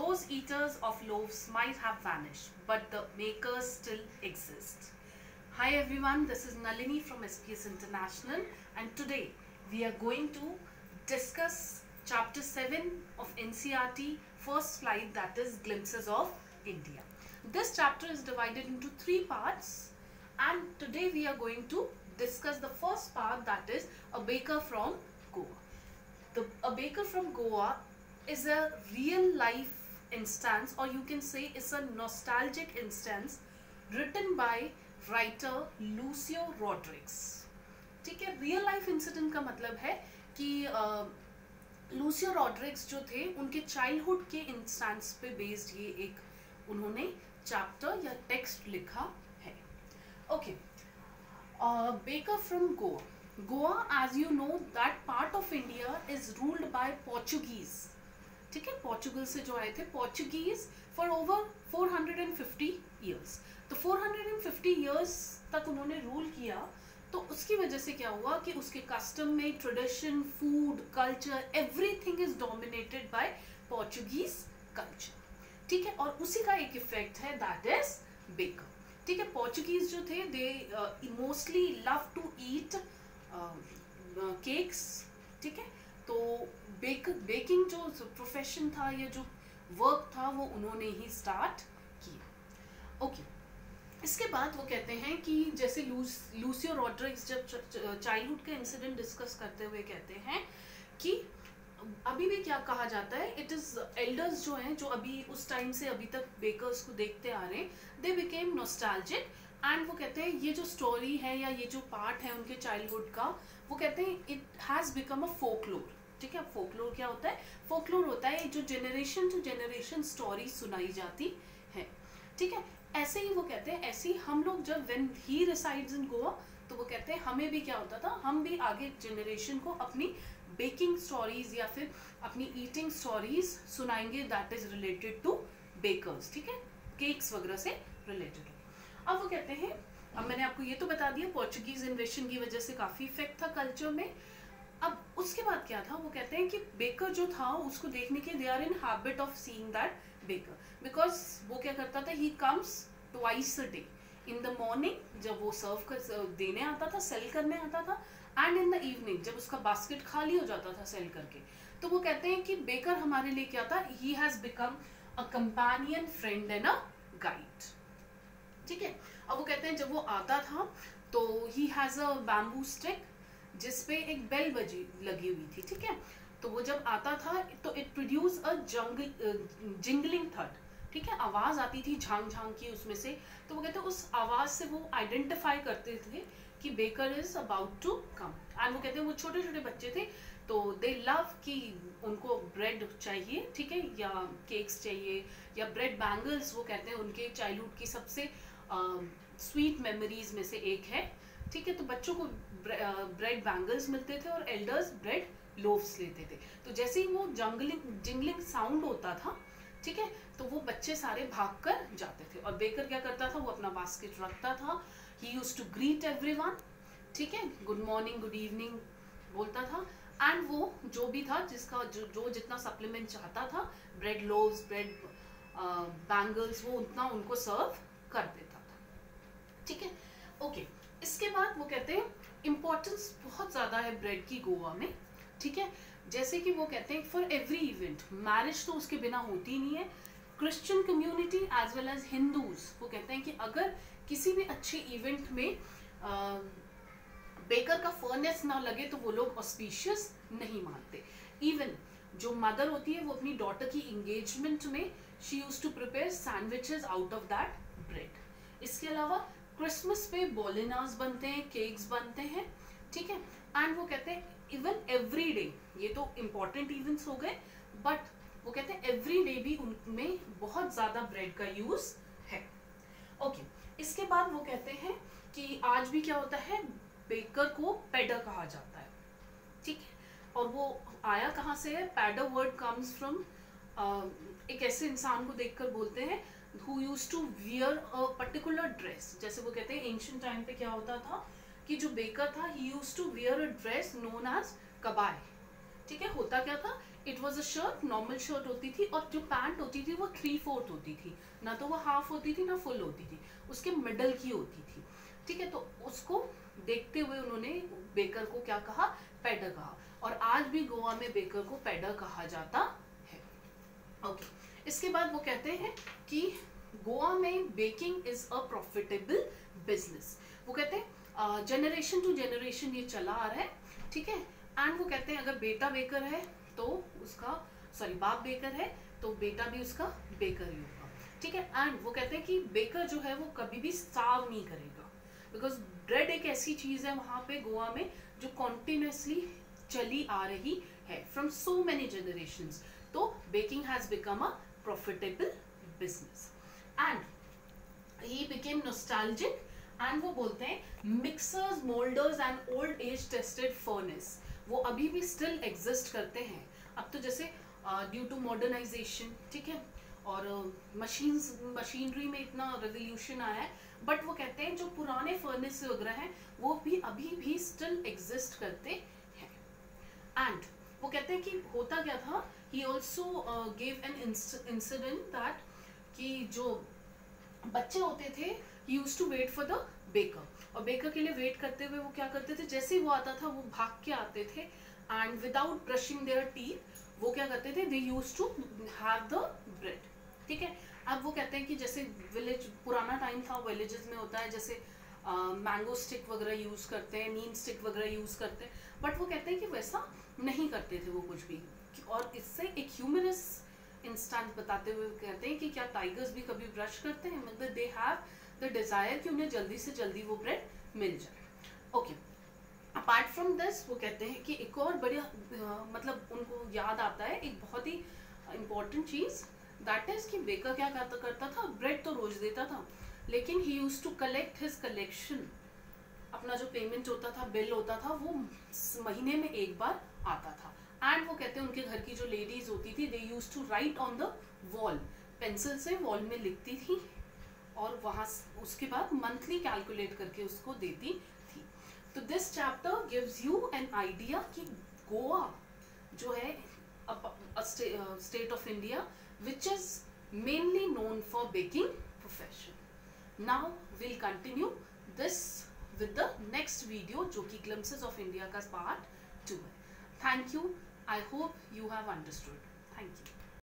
those eaters of loaves might have vanished, but the makers still exist. Hi everyone, this is Nalini from SPS International, and today we are going to discuss chapter 7 of NCERT first slide, that is Glimpses of India. This chapter is divided into 3 parts, and today we are going to discuss the first part, that is A Baker from Goa. A Baker from Goa is a real life instance, or you can say it's a nostalgic instance written by writer Lucio Rodrigues. ठीक है, real life incident का मतलब है कि Lucio Rodrigues जो थे उनके childhood के इंस्टेंस पे बेस्ड ये एक उन्होंने चैप्टर या टेक्स्ट लिखा है. Okay, baker from Goa. Goa, as you know, that part of India is ruled by Portuguese. ठीक है, पोर्चुगल से जो आए थे पोर्चुगीज फॉर ओवर 450 ईयर्स. तो 450 ईयर्स तक उन्होंने रूल किया. तो उसकी वजह से क्या हुआ कि उसके कस्टम में, tradition, food, culture, everything is dominated by Portuguese culture. ठीक है, और उसी का एक इफेक्ट है, दैट इज बेकर. ठीक है, पोर्चुगीज जो थे they mostly love to eat cakes. ठीक है, तो बेकिंग जो प्रोफेशन था या जो वर्क था वो उन्होंने ही स्टार्ट किया. ओके, इसके बाद वो कहते हैं कि जैसे लूसियो रॉड्रिग्स जब चाइल्डहुड का इंसिडेंट डिस्कस करते हुए कहते हैं कि अभी भी क्या कहा जाता है, इट इज एल्डर्स जो हैं, जो अभी उस टाइम से अभी तक बेकर्स को देखते आ रहे हैं, दे बिकेम नॉस्टैल्जिक. एंड वो कहते हैं ये जो स्टोरी है या ये जो पार्ट है उनके चाइल्डहुड का, वो कहते हैं it has become a folklore. ठीक है, फोकलोर क्या होता है? फोकलोर होता है जो जनरेशन टू जनरेशन स्टोरी सुनाई जाती है. ठीक है, ऐसे ही वो कहते हैं, ऐसे ही हम लोग जब when he resides in Goa, तो वो कहते हैं हमें भी क्या होता था, हम भी आगे जनरेशन को अपनी बेकिंग स्टोरीज या फिर अपनी ईटिंग स्टोरीज सुनाएंगे that is related to bakers. ठीक है, केक्स वगैरह से रिलेटेड. अब वो कहते हैं, अब मैंने आपको ये तो बता दिया पोर्चुगीज इन्वेशन की वजह से काफी इफेक्ट था कल्चर में. अब उसके बाद क्या था, वो कहते हैं कि बेकर जो था उसको देखने के they are in habit of seeing that baker, because वो क्या करता था, he comes twice a day. In the morning जब वो सर्व कर देने आता था, सेल करने आता था, एंड इन द इवनिंग जब उसका बास्केट खाली हो जाता था सेल करके. तो वो कहते हैं कि बेकर हमारे लिए क्या था, he has become a companion, friend and a guide. ठीक है, अब वो कहते हैं जब वो आता था तो he has a bamboo stick जिसपे एक बेल बजी लगी हुई थी. ठीक है, तो वो जब आता था तो it produce a jingling third. ठीक है, आवाज आती थी झांग झांग की उसमें से. तो वो कहते हैं उस आवाज से वो आइडेंटिफाई करते थे कि baker is about to come. And वो कहते हैं वो छोटे छोटे बच्चे थे तो दे लव कि उनको ब्रेड चाहिए. ठीक है, या केक्स चाहिए या ब्रेड बैंगल्स. वो कहते हैं उनके चाइल्डहुड की सबसे स्वीट मेमोरीज में से एक है. ठीक है, तो बच्चों को ब्रेड बैंगल्स मिलते थे और एल्डर्स ब्रेड लोव्स लेते थे. तो जैसे ही वो जिंगलिंग साउंड होता था, ठीक है, तो वो बच्चे सारे भाग कर जाते थे. और बेकर क्या करता था, वो अपना बास्केट रखता था. He used to greet everyone. ठीक है, गुड मॉर्निंग, गुड इवनिंग बोलता था. एंड वो जो भी था, जिसका जो जितना सप्लीमेंट चाहता था, ब्रेड लोव्स, ब्रेड बैंगल्स, वो उतना उनको सर्व कर देता था. ठीक है, ओके. इसके बाद वो कहते हैं इम्पोर्टेंस बहुत ज़्यादा है ब्रेड की गोवा में. ठीक है, जैसे कि वो कहते हैं फॉर एवरी इवेंट, मैरिज तो उसके बिना होती नहीं है. Christian community as well as Hindus, वो कहते हैं कि अगर किसी भी अच्छे इवेंट में बेकर का फर्नेस ना लगे तो वो लोग ऑस्पिशियस नहीं मानते. इवन जो मदर होती है वो अपनी डॉटर की इंगेजमेंट में she used to prepare sandwiches out of that bread. इसके अलावा क्रिसमस पे बोलिनास बनते हैं, केक्स बनते हैं. ठीक है, एंड वो कहते हैं इवन एवरी डे, ये तो इम्पॉर्टेंट इवेंट्स हो गए, बट वो कहते हैं एवरी डे भी उनमें बहुत ज्यादा ब्रेड का यूज है. ओके, इसके बाद वो कहते हैं कि आज भी क्या होता है, बेकर को पैडर कहा जाता है. ठीक है, और वो आया कहाँ से है, पैडर वर्ड कम्स फ्रॉम एक ऐसे इंसान को देखकर बोलते हैं who used to wear a particular dress. जैसे वो कहते हैं एंशिएंट टाइम पे क्या होता था कि जो बेकर था he used to wear a dress known as कबाय. ठीक है, होता क्या था, it was a shirt, normal shirt होती थी, और जो पैंट होती थी वो 3/4 होती थी, ना तो वो हाफ होती थी ना फुल होती थी, उसके मिडल की होती थी। ठीक है, तो उसको देखते हुए उन्होंने बेकर को क्या कहा, पेडर कहा, और आज भी गोवा में बेकर को पेडर कहा जाता है। ओके, इसके बाद वो कहते हैं कि गोवा में baking is a profitable business. वो कहते हैं जनरेशन टू जनरेशन ये चला आ रहा है, ठीक है। एंड वो कहते हैं अगर बेटा बेकर है तो उसका, सॉरी बाप बेकर है तो बेटा भी उसका बेकर ही होगा, ठीक है। एंड वो कहते हैं कि बेकर जो है वो कभी भी स्टार्व नहीं करेगा, बिकॉज ब्रेड एक ऐसी चीज है वहां पे गोवा में जो कॉन्टिन्यूसली चली आ रही है फ्रॉम सो मेनी जनरेशंस। तो baking has become a profitable business and he became nostalgic. And वो बोलते हैं mixers, moulders and old age tested furnace वो अभी भी स्टिल एग्जिस्ट करते हैं। अब तो जैसे ड्यू टू मॉडर्नाइजेशन, ठीक है, और मशीनरी में इतना रेवोल्यूशन आया है, बट वो कहते हैं जो पुराने फर्नेस वगैरह हैं वो भी अभी भी स्टिल एग्जिस्ट करते हैं। एंड वो कहते हैं कि होता क्या था, he also give an incident that कि जो बच्चे होते थे he used to wait for the baker, और बेकर के लिए वेट करते हुए वो क्या करते थे, जैसे ही वो आता था वो भाग के आते थे and without brushing their teeth वो क्या करते थे, they used to have the bread, ठीक है। अब वो कहते हैं कि जैसे विलेज, पुराना टाइम था, विलेजेस में होता है जैसे मैंगो स्टिक वगैरह यूज करते हैं, नीम स्टिक वगैरह यूज करते हैं, बट वो कहते हैं कि वैसा नहीं करते थे वो कुछ भी। और इससे एक ह्यूमरस इंस्टेंस बताते हुए कहते हैं कि क्या टाइगर्स भी कभी ब्रश करते हैं, मतलब दे हैव द डिजायर कि उन्हें जल्दी से जल्दी वो ब्रेड मिल जाए। ओके, अपार्ट फ्रॉम दिस वो कहते हैं कि एक और बढ़िया मतलब उनको याद आता है एक बहुत ही इम्पोर्टेंट चीज, दैट इज कि बेकर क्या करता था, ब्रेड तो रोज देता था, लेकिन he used to collect his collection, अपना जो पेमेंट होता था, बिल होता था, वो महीने में एक बार आता था। एंड वो कहते हैं उनके घर की जो लेडीज होती थी, they used to write on the wall, pencil से वॉल में लिखती थी और वहां उसके बाद मंथली कैलकुलेट करके उसको देती थी। तो this chapter gives you an idea कि गोवा जो है state of India which is mainly known for baking profession. Now we'll continue this with the next video जो कि glimpses of India का part 2 है। Thank you. I hope you have understood. Thank you.